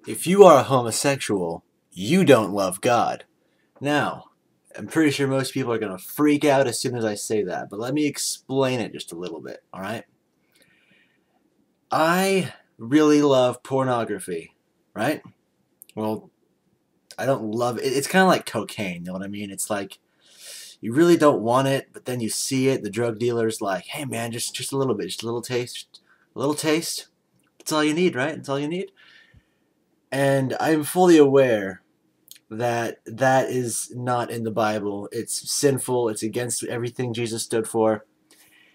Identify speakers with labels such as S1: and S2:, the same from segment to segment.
S1: If you are a homosexual, you don't love God. Now, I'm pretty sure most people are going to freak out as soon as I say that, but let me explain it just a little bit, alright? I really love pornography, right? Well, I don't love it. It's kind of like cocaine, you know what I mean? It's like you really don't want it, but then you see it. The drug dealer's like, hey man, just a little bit, just a little taste. A little taste. That's all you need, right? That's all you need. And I'm fully aware that that is not in the Bible. It's sinful. It's against everything Jesus stood for.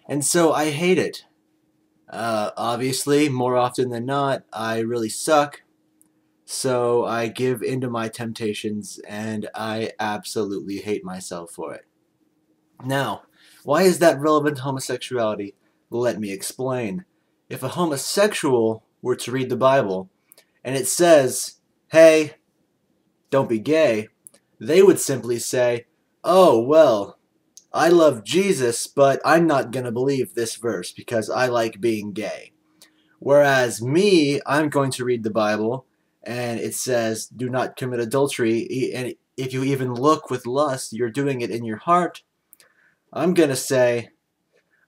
S1: And so I hate it. Obviously, more often than not, I really suck. So I give into my temptations and I absolutely hate myself for it. Now, why is that relevant to homosexuality? Let me explain. If a homosexual were to read the Bible and it says, hey, don't be gay, they would simply say, oh, well, I love Jesus, but I'm not going to believe this verse because I like being gay. Whereas me, I'm going to read the Bible and it says, do not commit adultery. And if you even look with lust, you're doing it in your heart. I'm going to say,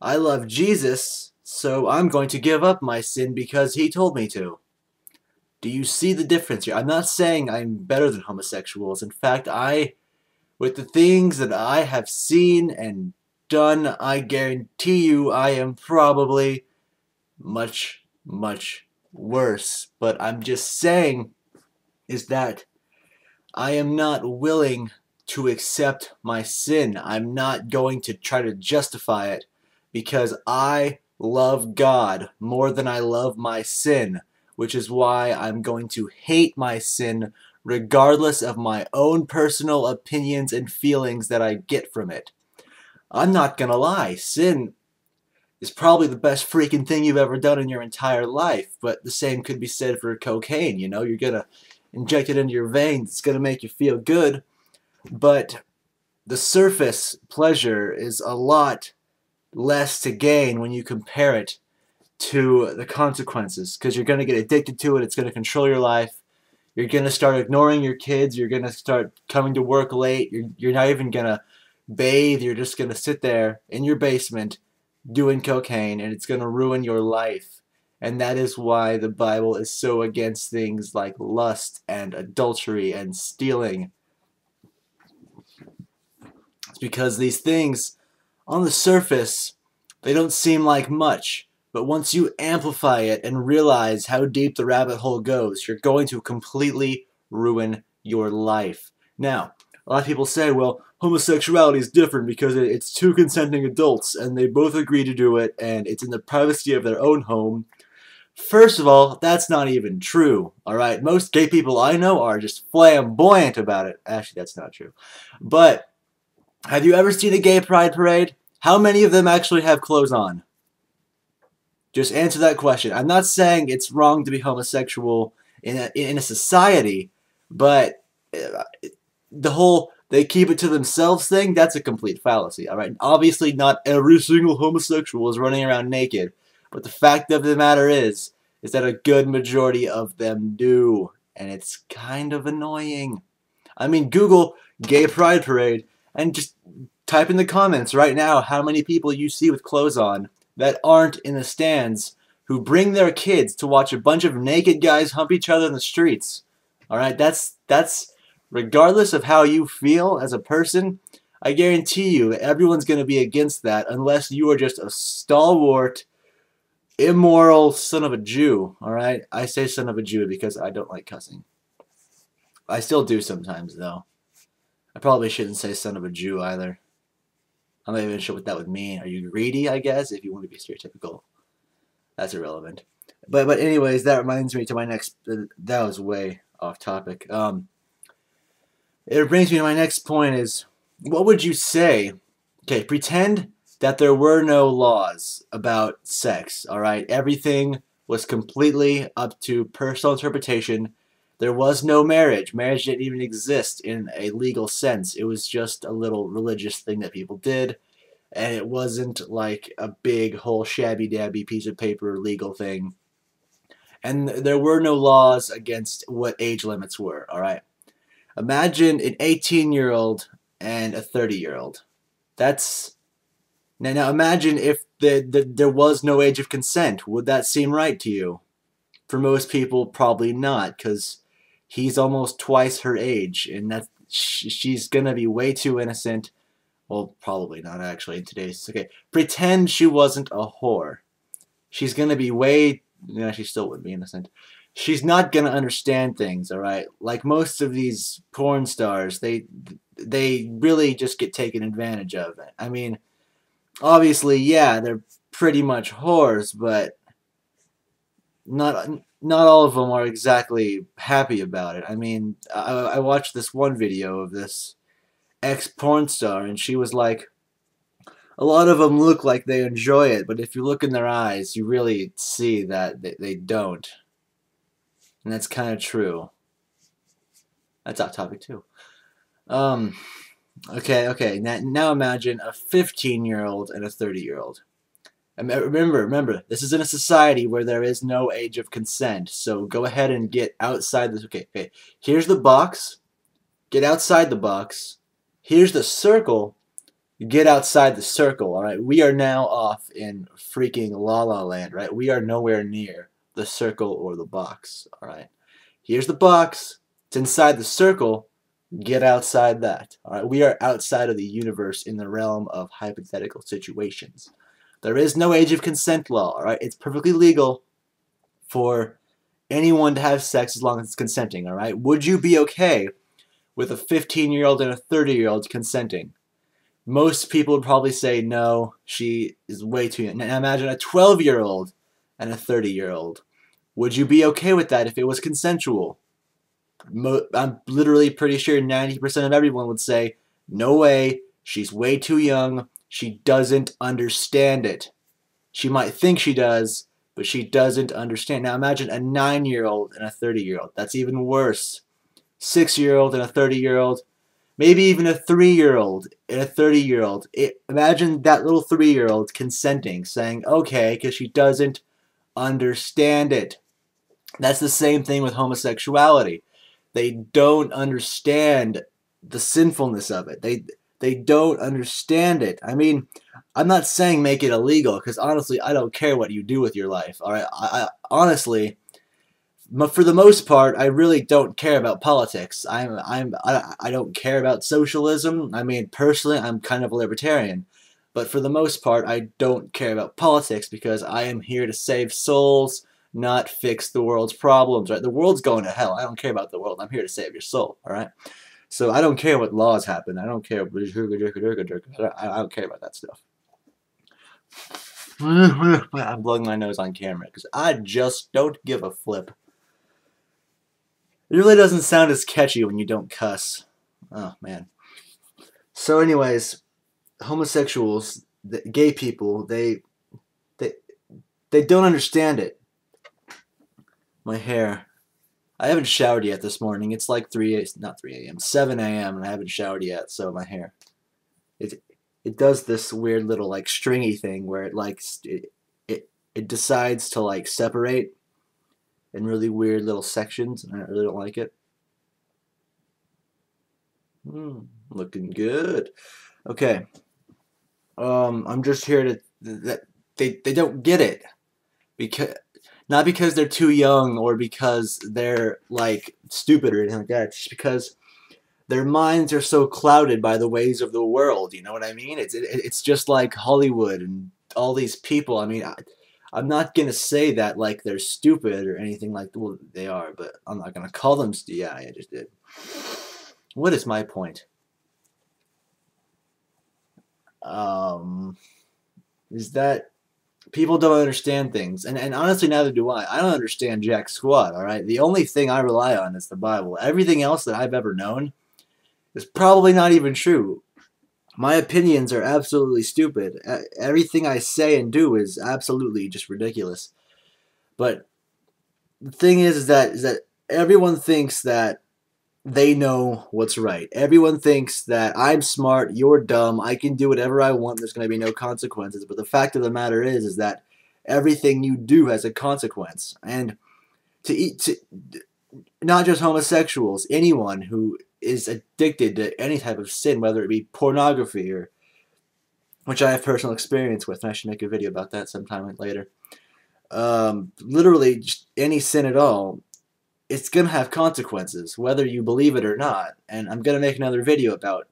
S1: I love Jesus, so I'm going to give up my sin because he told me to. Do you see the difference here? I'm not saying I'm better than homosexuals. In fact, with the things that I have seen and done, I guarantee you I am probably much, much worse. But I'm just saying is that I am not willing to accept my sin. I'm not going to try to justify it because I love God more than I love my sin, which is why I'm going to hate my sin regardless of my own personal opinions and feelings that I get from it. I'm not gonna lie, sin is probably the best freaking thing you've ever done in your entire life, but the same could be said for cocaine, you know? You're gonna inject it into your veins, it's gonna make you feel good, but the surface pleasure is a lot less to gain when you compare it to the consequences, because you're going to get addicted to it, it's going to control your life, you're going to start ignoring your kids, you're going to start coming to work late, you're not even going to bathe, you're just going to sit there in your basement doing cocaine, and it's going to ruin your life. And that is why the Bible is so against things like lust and adultery and stealing. It's because these things, on the surface, they don't seem like much. But once you amplify it and realize how deep the rabbit hole goes, you're going to completely ruin your life. Now, a lot of people say, well, homosexuality is different because it's two consenting adults and they both agree to do it and it's in the privacy of their own home. First of all, that's not even true, alright? Most gay people I know are just flamboyant about it. Actually, that's not true. But have you ever seen a gay pride parade? How many of them actually have clothes on? Just answer that question. I'm not saying it's wrong to be homosexual in a society, but the whole they keep it to themselves thing, that's a complete fallacy, all right? Obviously, not every single homosexual is running around naked, but the fact of the matter is that a good majority of them do, and it's kind of annoying. I mean, Google gay pride parade and just type in the comments right now how many people you see with clothes on that aren't in the stands who bring their kids to watch a bunch of naked guys hump each other in the streets. All right, that's regardless of how you feel as a person, I guarantee you everyone's going to be against that unless you are just a stalwart, immoral son of a Jew. All right, I say son of a Jew because I don't like cussing. I still do sometimes though. I probably shouldn't say son of a Jew either. I'm not even sure what that would mean. Are you greedy, I guess, if you want to be stereotypical? That's irrelevant. But anyways, that reminds me to my next. That was way off topic. It brings me to my next point: is what would you say? Okay, pretend that there were no laws about sex. All right, everything was completely up to personal interpretation. There was no marriage. Marriage didn't even exist in a legal sense. It was just a little religious thing that people did, and it wasn't like a big whole shabby dabby piece of paper legal thing. And there were no laws against what age limits were, all right? Imagine an 18-year-old and a 30-year-old. That's now imagine if there was no age of consent. Would that seem right to you? For most people, probably not, because he's almost twice her age, and that she's gonna be way too innocent. Well, probably not actually in today's. Okay, pretend she wasn't a whore. She's gonna be way. Yeah, she still would be innocent. She's not gonna understand things, all right. Like most of these porn stars, they really just get taken advantage of. I mean, obviously, yeah, they're pretty much whores, but not all of them are exactly happy about it. I mean, I watched this one video of this ex-porn star, and she was like, a lot of them look like they enjoy it, but if you look in their eyes, you really see that they don't. And that's kind of true. That's off topic too. Okay. Now imagine a 15-year-old and a 30-year-old. Remember, this is in a society where there is no age of consent. So go ahead and get outside this. Okay. Here's the box. Get outside the box. Here's the circle. Get outside the circle. All right. We are now off in freaking La La Land. Right. We are nowhere near the circle or the box. All right. Here's the box. It's inside the circle. Get outside that. All right. We are outside of the universe in the realm of hypothetical situations. There is no age of consent law, all right? It's perfectly legal for anyone to have sex as long as it's consenting, all right? Would you be okay with a 15-year-old and a 30-year-old consenting? Most people would probably say no, she is way too young. Now imagine a 12-year-old and a 30-year-old. Would you be okay with that if it was consensual? I'm literally pretty sure 90% of everyone would say, no way, she's way too young. She doesn't understand it. She might think she does, but she doesn't understand. Now imagine a 9-year-old and a 30-year-old. That's even worse. 6-year-old and a 30-year-old. Maybe even a 3-year-old and a 30-year-old. Imagine that little 3-year-old consenting, saying, okay, because she doesn't understand it. That's the same thing with homosexuality. They don't understand the sinfulness of it. They don't understand it. I mean, I'm not saying make it illegal, because honestly, I don't care what you do with your life. All right, I honestly, for the most part, I really don't care about politics. I don't care about socialism. I mean, personally, I'm kind of a libertarian, but for the most part, I don't care about politics because I am here to save souls, not fix the world's problems. Right? The world's going to hell. I don't care about the world. I'm here to save your soul. All right. So I don't care what laws happen. I don't care. I don't care about that stuff. I'm blowing my nose on camera because I just don't give a flip. It really doesn't sound as catchy when you don't cuss. Oh, man. So anyways, homosexuals, gay people, they don't understand it. My hair. I haven't showered yet this morning. It's like 7 a.m. and I haven't showered yet, so my hair. It does this weird little like stringy thing where it decides to like separate in really weird little sections, and I really don't like it. Looking good. Okay. I'm just here to they don't get it because. Not because they're too young or because they're like stupid or anything like that. It's just because their minds are so clouded by the ways of the world. You know what I mean? It's just like Hollywood and all these people. I mean, I'm not gonna say that like they're stupid or anything like. Well, they are, but I'm not gonna call them. Yeah, I just did. What is my point? Is that people don't understand things, and honestly, neither do I. I don't understand jack squat. All right, the only thing I rely on is the Bible. Everything else that I've ever known is probably not even true. My opinions are absolutely stupid. Everything I say and do is absolutely just ridiculous. But the thing is that everyone thinks that they know what's right. Everyone thinks that I'm smart, you're dumb, I can do whatever I want, there's going to be no consequences. But the fact of the matter is that everything you do has a consequence. And to eat to not just homosexuals, anyone who is addicted to any type of sin, whether it be pornography or, which I have personal experience with, and I should make a video about that sometime later. Literally, just any sin at all, it's gonna have consequences, whether you believe it or not. And I'm gonna make another video about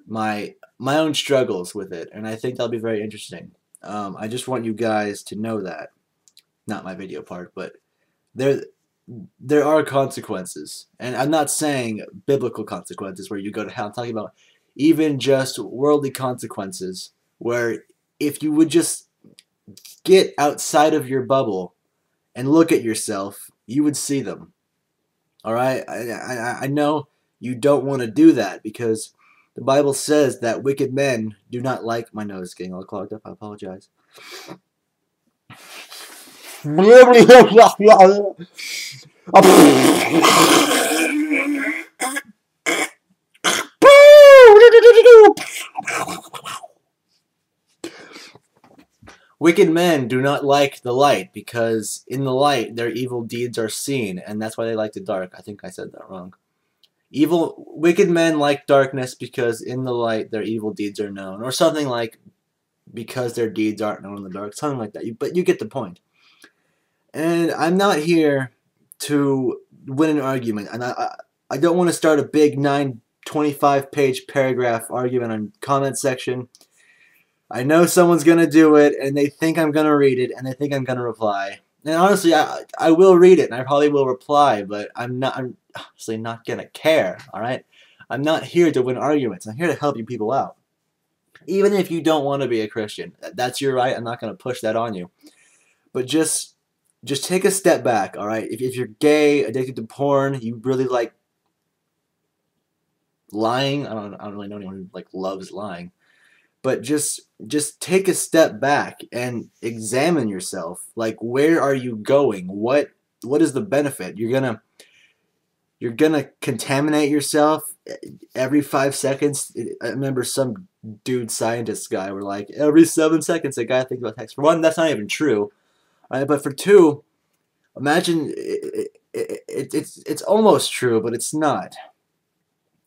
S1: my own struggles with it, and I think that'll be very interesting. I just want you guys to know that, not my video part, but there are consequences, and I'm not saying biblical consequences where you go to hell. I'm talking about even just worldly consequences, where if you would just get outside of your bubble and look at yourself, you would see them. All right, I know you don't want to do that because the Bible says that wicked men do not like. My nose is getting all clogged up. I apologize. Wicked men do not like the light because in the light their evil deeds are seen, and that's why they like the dark. I think I said that wrong. Wicked men like darkness because in the light their evil deeds are known, or something like because their deeds aren't known in the dark, something like that. But you get the point. And I'm not here to win an argument, and I don't want to start a big 25-page paragraph argument on comment section. I know someone's gonna do it, and they think I'm gonna read it, and they think I'm gonna reply. And honestly, I will read it, and I probably will reply, but I'm honestly not gonna care. All right, I'm not here to win arguments. I'm here to help you people out. Even if you don't want to be a Christian, that's your right. I'm not gonna push that on you. But just take a step back. All right, if you're gay, addicted to porn, you really like lying. I don't really know anyone who like loves lying. But just take a step back and examine yourself. Like, where are you going? What is the benefit? You're gonna contaminate yourself every 5 seconds. I remember some dude scientist guy were like, every 7 seconds a guy thinks about sex. For one, that's not even true. Right? But for two, imagine it's almost true, but it's not.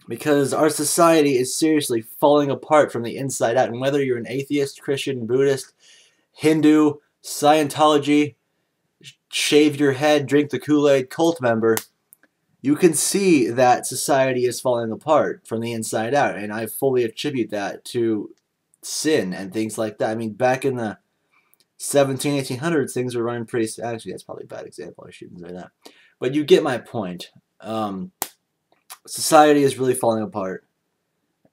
S1: Because our society is seriously falling apart from the inside out. And whether you're an atheist, Christian, Buddhist, Hindu, Scientology, shave your head, drink the Kool-Aid cult member, you can see that society is falling apart from the inside out. And I fully attribute that to sin and things like that. I mean, back in the 1800s, things were running pretty... Actually, that's probably a bad example. I shouldn't say that. But you get my point. Society is really falling apart,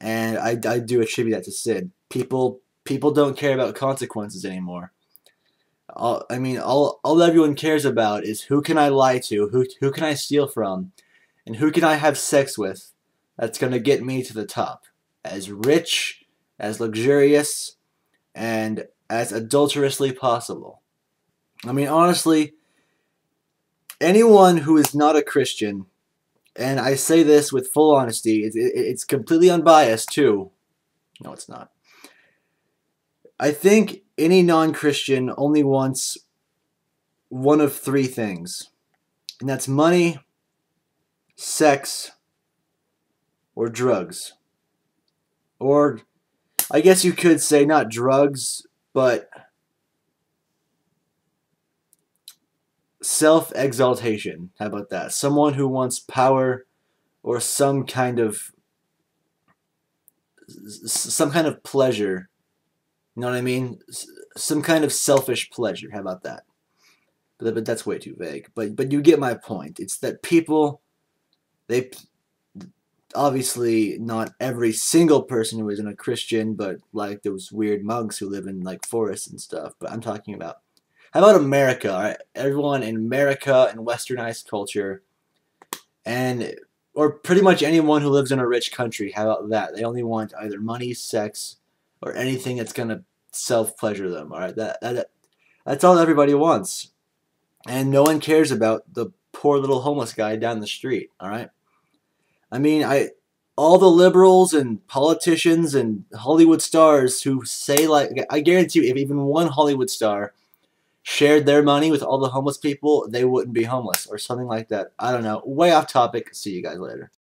S1: and I do attribute that to sin. People don't care about consequences anymore. All everyone cares about is who can I lie to, who can I steal from, and who can I have sex with that's going to get me to the top. As rich, as luxurious, and as adulterously possible. I mean, honestly, anyone who is not a Christian, and I say this with full honesty, it's completely unbiased too. No, it's not. I think any non-Christian only wants one of three things. And that's money, sex, or drugs. Or, I guess you could say not drugs, but self-exaltation. How about that? Someone who wants power or some kind of pleasure. You know what I mean? Some kind of selfish pleasure. How about that? But that's way too vague. But you get my point. It's that people, they obviously not every single person who isn't a Christian, but like those weird monks who live in like forests and stuff. But I'm talking about, how about America? All right? Everyone in America and westernized culture, or pretty much anyone who lives in a rich country. How about that? They only want either money, sex, or anything that's gonna self-pleasure them. All right, that's all everybody wants, and no one cares about the poor little homeless guy down the street. All right, I mean, all the liberals and politicians and Hollywood stars who say, like, I guarantee you, if even one Hollywood star shared their money with all the homeless people, they wouldn't be homeless or something like that. I don't know. Way off topic. See you guys later.